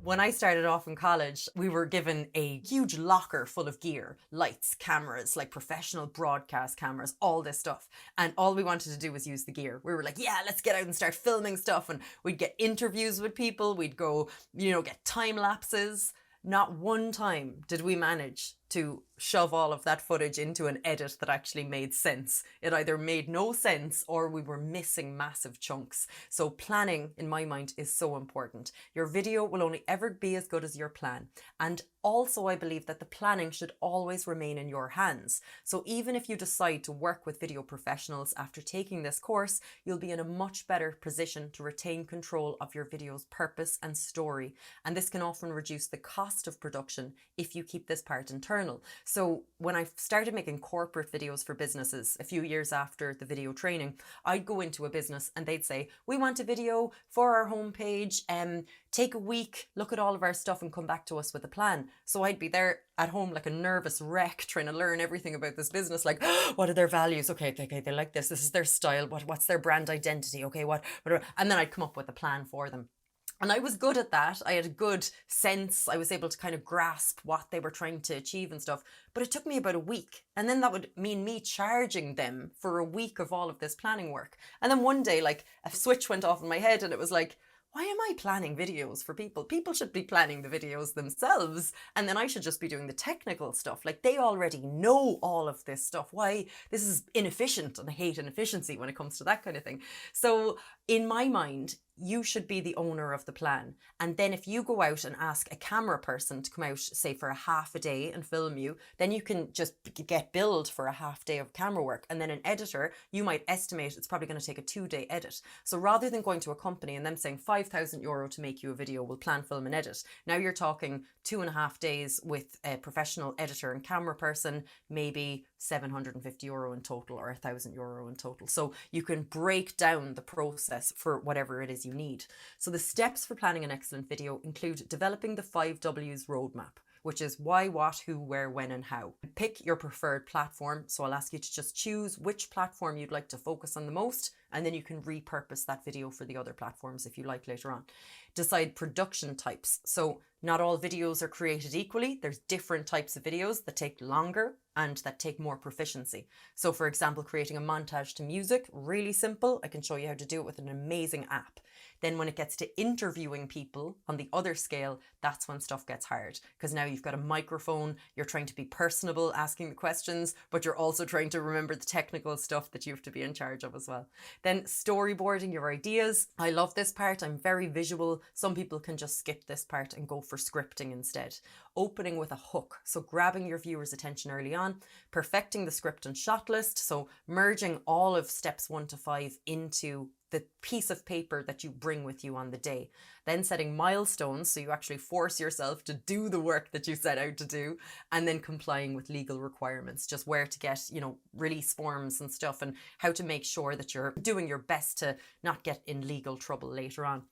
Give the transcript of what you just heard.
When I started off in college, we were given a huge locker full of gear, lights, cameras, like professional broadcast cameras, all this stuff. And all we wanted to do was use the gear. We were like, yeah, let's get out and start filming stuff. And we'd get interviews with people. We'd go, get time lapses. Not one time did we manage to shove all of that footage into an edit that actually made sense. It either made no sense or we were missing massive chunks. So planning, in my mind, is so important. Your video will only ever be as good as your plan. And also, I believe that the planning should always remain in your hands. So even if you decide to work with video professionals after taking this course, you'll be in a much better position to retain control of your video's purpose and story. And this can often reduce the cost of production if you keep this part internal. So when I started making corporate videos for businesses a few years after the video training, I'd go into a business and they'd say, we want a video for our homepage, take a week, look at all of our stuff and come back to us with a plan. So I'd be there at home like a nervous wreck trying to learn everything about this business, like, what are their values? Okay, they like this is their style. What's their brand identity? Okay, what? And then I'd come up with a plan for them. And I was good at that. I had a good sense. I was able to kind of grasp what they were trying to achieve and stuff. But it took me about a week. And then that would mean me charging them for a week of all of this planning work. And then one day, like, a switch went off in my head and it was like, why am I planning videos for people? People should be planning the videos themselves. And then I should just be doing the technical stuff. Like, they already know all of this stuff. Why? This is inefficient. And I hate inefficiency when it comes to that kind of thing. So in my mind, you should be the owner of the plan. And then if you go out and ask a camera person to come out, say for a half a day and film you, then you can just get billed for a half day of camera work. And then an editor, you might estimate it's probably going to take a 2-day edit. So rather than going to a company and them saying €5,000 to make you a video, we'll plan, film and edit. Now you're talking 2.5 days with a professional editor and camera person, maybe €750 in total or €1,000 in total. So you can break down the process for whatever it is you need. So the steps for planning an excellent video include developing the 5 W's roadmap, which is why, what, who, where, when, and how. Pick your preferred platform. So I'll ask you to just choose which platform you'd like to focus on the most, and then you can repurpose that video for the other platforms if you like later on. Decide production types. So not all videos are created equally. There's different types of videos that take longer and that take more proficiency. So for example, creating a montage to music, really simple. I can show you how to do it with an amazing app. Then when it gets to interviewing people on the other scale, that's when stuff gets hard, because now you've got a microphone, you're trying to be personable, asking the questions, but you're also trying to remember the technical stuff that you have to be in charge of as well. Then storyboarding your ideas. I love this part. I'm very visual. Some people can just skip this part and go for scripting instead. Opening with a hook. So grabbing your viewer's attention early on, perfecting the script and shot list. So merging all of steps 1 to 5 into the piece of paper that you bring with you on the day. Then setting milestones, so you actually force yourself to do the work that you set out to do, and then complying with legal requirements, just where to get, release forms and stuff, and how to make sure that you're doing your best to not get in legal trouble later on.